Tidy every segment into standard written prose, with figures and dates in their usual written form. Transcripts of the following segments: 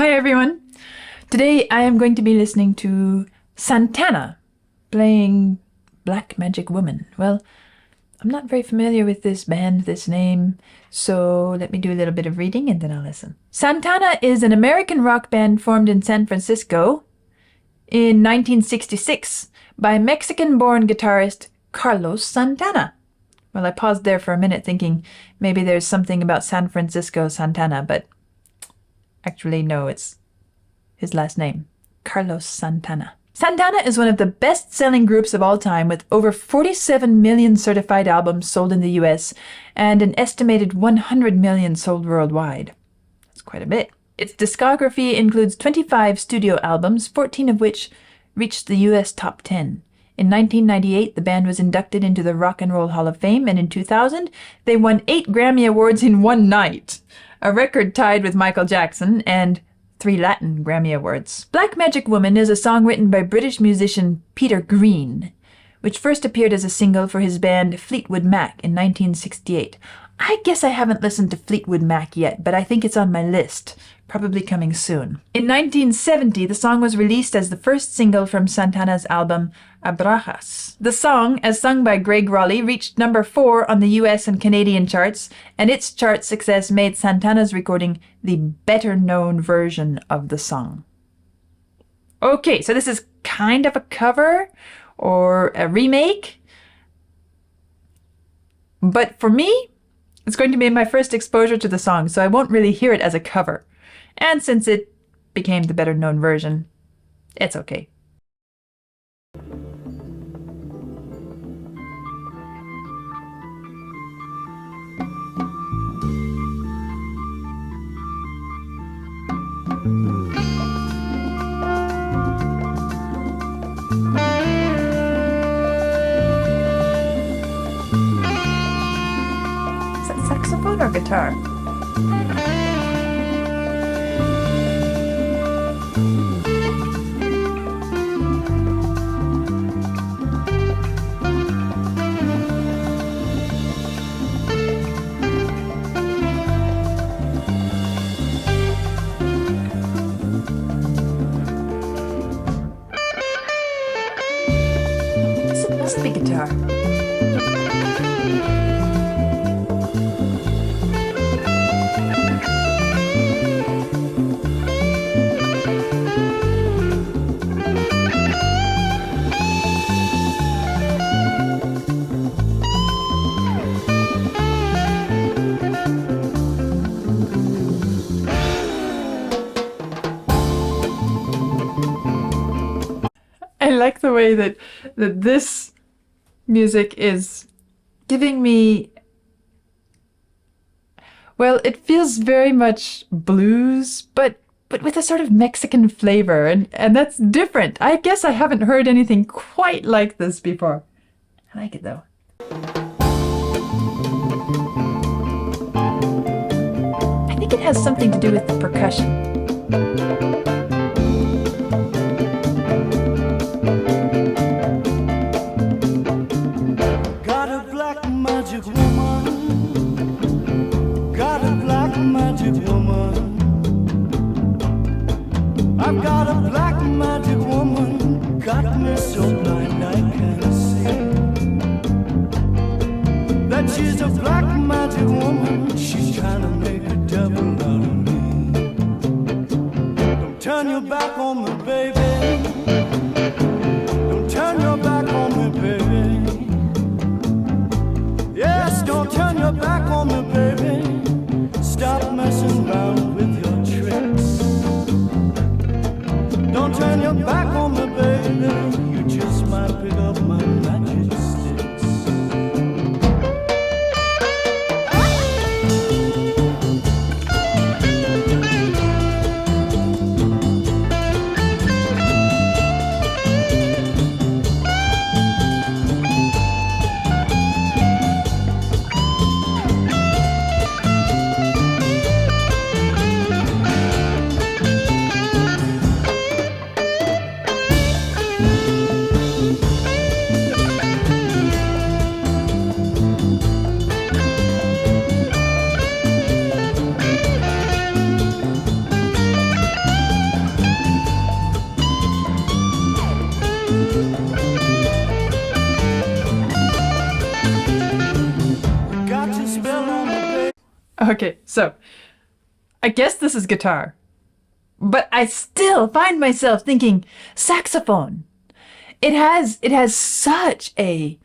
Hi everyone! Today I am going to be listening to Santana playing Black Magic Woman. Well, I'm not very familiar with this band, this name, so let me do a little bit of reading and then I'll listen. Santana is an American rock band formed in San Francisco in 1966 by Mexican-born guitarist Carlos Santana. Well, I paused there for a minute thinking maybe there's something about San Francisco Santana, but actually no, it's his last name, Carlos Santana. Santana is one of the best-selling groups of all time with over 47 million certified albums sold in the US and an estimated 100 million sold worldwide. That's quite a bit. Its discography includes 25 studio albums, 14 of which reached the US top 10. In 1998, the band was inducted into the Rock and Roll Hall of Fame, and in 2000, they won 8 Grammy Awards in one night, a record tied with Michael Jackson, and 3 Latin Grammy Awards. Black Magic Woman is a song written by British musician Peter Green, which first appeared as a single for his band Fleetwood Mac in 1968. I guess I haven't listened to Fleetwood Mac yet, but I think it's on my list, probably coming soon. In 1970, the song was released as the first single from Santana's album Abrajas. The song, as sung by Greg Raleigh, reached number 4 on the US and Canadian charts, and its chart success made Santana's recording the better-known version of the song. Okay, so this is kind of a cover or a remake, but for me, it's going to be my first exposure to the song, so I won't really hear it as a cover. And since it became the better-known version, it's okay. Is that saxophone or guitar? It must be guitar. I like the way that this music is giving me, well, it feels very much blues, but with a sort of Mexican flavor, and that's different. I guess I haven't heard anything quite like this before. I like it though. I think it has something to do with the percussion. I've got a black magic woman, got me so blind I can't see that she's a black magic woman, she's trying to make a devil out of me. Don't turn your back on me, baby. Don't turn your back on me, baby. Yes, don't turn your back on me, baby. Stop messing around with your tricks. Don't turn your back on me, baby. You just might pick up my magic sticks. Okay, so I guess this is guitar. But I still find myself thinking saxophone. It has such a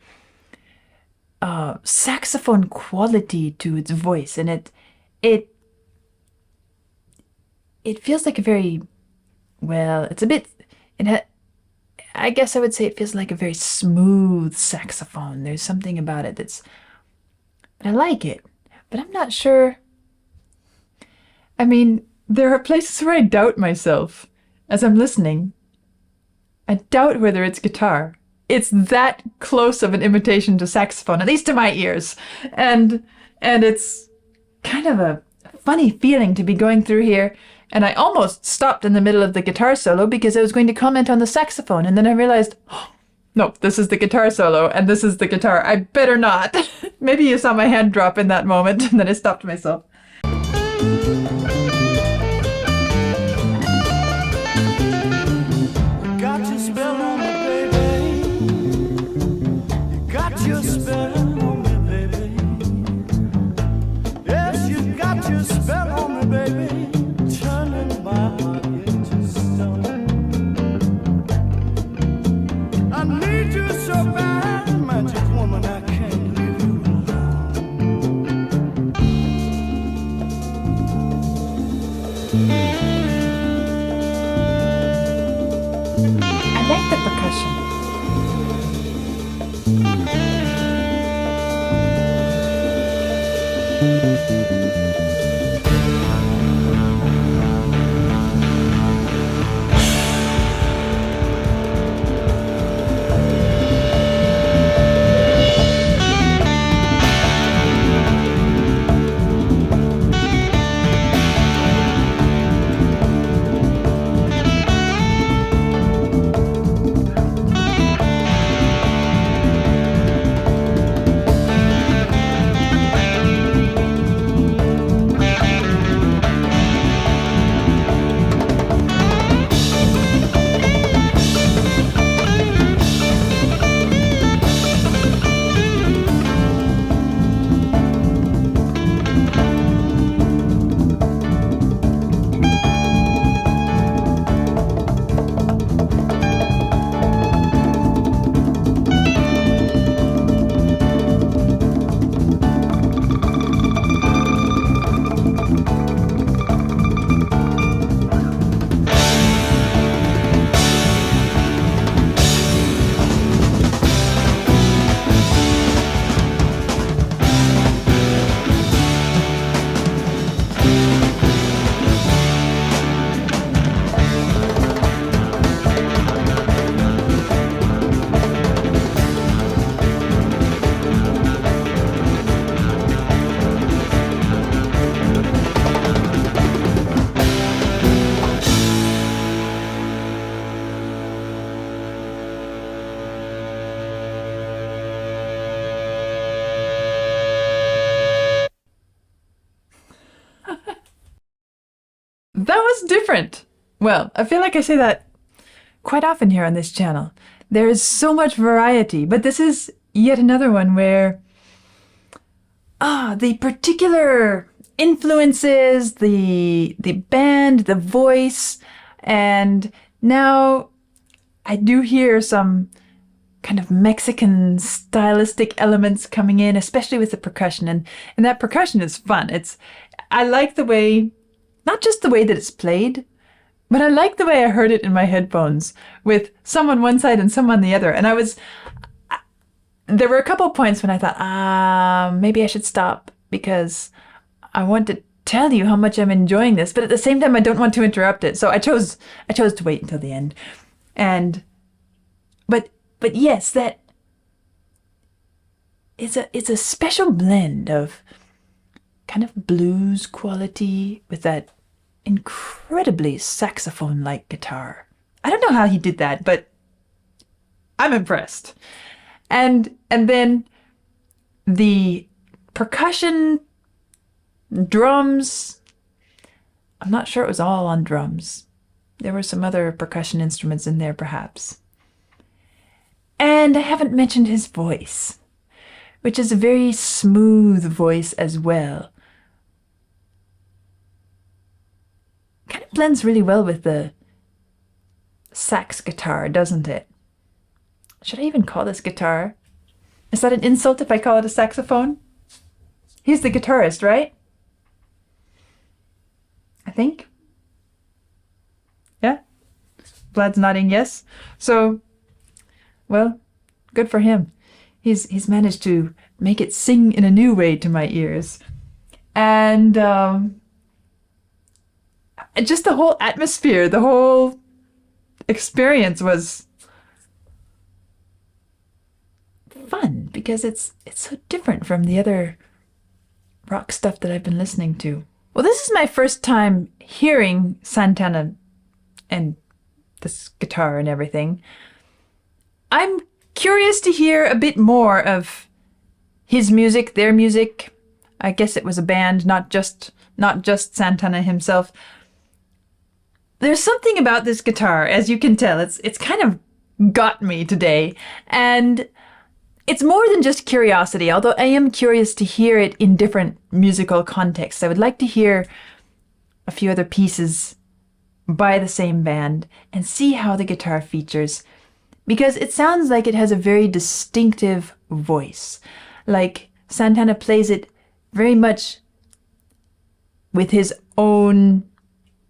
saxophone quality to its voice, and it it feels like a very well. It's a bit. I guess I would say it feels like a very smooth saxophone. There's something about it that's. I like it, but I'm not sure. I mean, there are places where I doubt myself as I'm listening. I doubt whether it's guitar. It's that close of an imitation to saxophone, at least to my ears. And it's kind of a funny feeling to be going through here. And I almost stopped in the middle of the guitar solo because I was going to comment on the saxophone. And then I realized, oh, no, this is the guitar solo and this is the guitar. I better not. Maybe you saw my hand drop in that moment and then I stopped myself. Got your spell on me, baby. Got your spell on me, baby. Yes, you got your spell on me, baby. Turning my heart into stone. I need you so bad, magic woman, I can't leave you I like the percussion. That was different. Well, I feel like I say that quite often here on this channel. There is so much variety, but this is yet another one where the particular influences, the band, the voice, and now I do hear some kind of Mexican stylistic elements coming in, especially with the percussion, and that percussion is fun. I like the way, not just the way that it's played, but I like the way I heard it in my headphones with some on one side and some on the other. And there were a couple of points when I thought, maybe I should stop because I want to tell you how much I'm enjoying this, but at the same time, I don't want to interrupt it. So I chose to wait until the end. But yes, that it's a special blend of kind of blues quality with that incredibly saxophone-like guitar. I don't know how he did that, but I'm impressed. And then the percussion, drums, I'm not sure it was all on drums. There were some other percussion instruments in there, perhaps. And I haven't mentioned his voice, which is a very smooth voice as well. That blends really well with the sax guitar, doesn't it? Should I even call this guitar? Is that an insult if I call it a saxophone? He's the guitarist, right? I think. Yeah? Vlad's nodding yes. So, well, good for him. He's managed to make it sing in a new way to my ears. And just the whole atmosphere, the whole experience was fun because it's so different from the other rock stuff that I've been listening to. Well, this is my first time hearing Santana and this guitar and everything. I'm curious to hear a bit more of his music, their music. I guess it was a band, not just Santana himself. There's something about this guitar, as you can tell. It's kind of got me today. And it's more than just curiosity, although I am curious to hear it in different musical contexts. I would like to hear a few other pieces by the same band and see how the guitar features, because it sounds like it has a very distinctive voice. Like Santana plays it very much with his own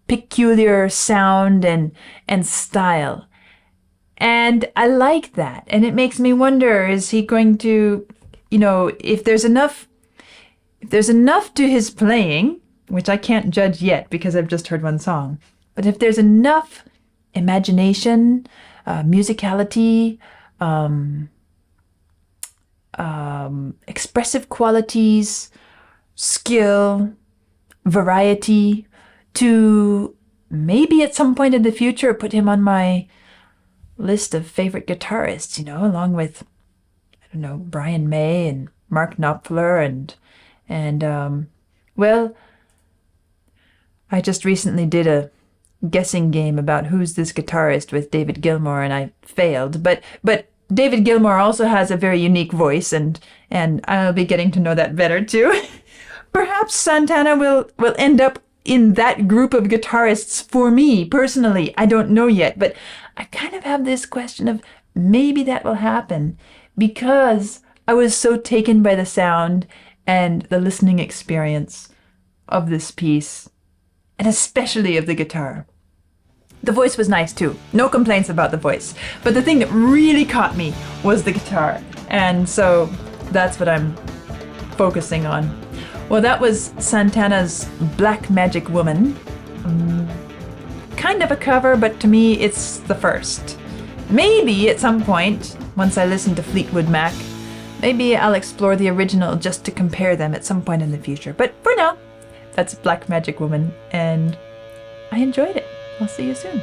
peculiar sound and style. And I like that. And it makes me wonder, is he going to, if there's enough to his playing, which I can't judge yet because I've just heard one song, but if there's enough imagination, musicality, expressive qualities, skill, variety, to maybe at some point in the future put him on my list of favorite guitarists, along with, Brian May and Mark Knopfler and well, I just recently did a guessing game about who's this guitarist with David Gilmour, and I failed. But David Gilmour also has a very unique voice, and I'll be getting to know that better too. Perhaps Santana will end up in that group of guitarists for me personally. I don't know yet, but I kind of have this question of maybe that will happen because I was so taken by the sound and the listening experience of this piece, and especially of the guitar. The voice was nice too. No complaints about the voice. But the thing that really caught me was the guitar. And so that's what I'm focusing on. Well, that was Santana's Black Magic Woman. Kind of a cover, but to me it's the first. Maybe at some point, once I listen to Fleetwood Mac, maybe I'll explore the original just to compare them at some point in the future. But for now, that's Black Magic Woman, and I enjoyed it. I'll see you soon.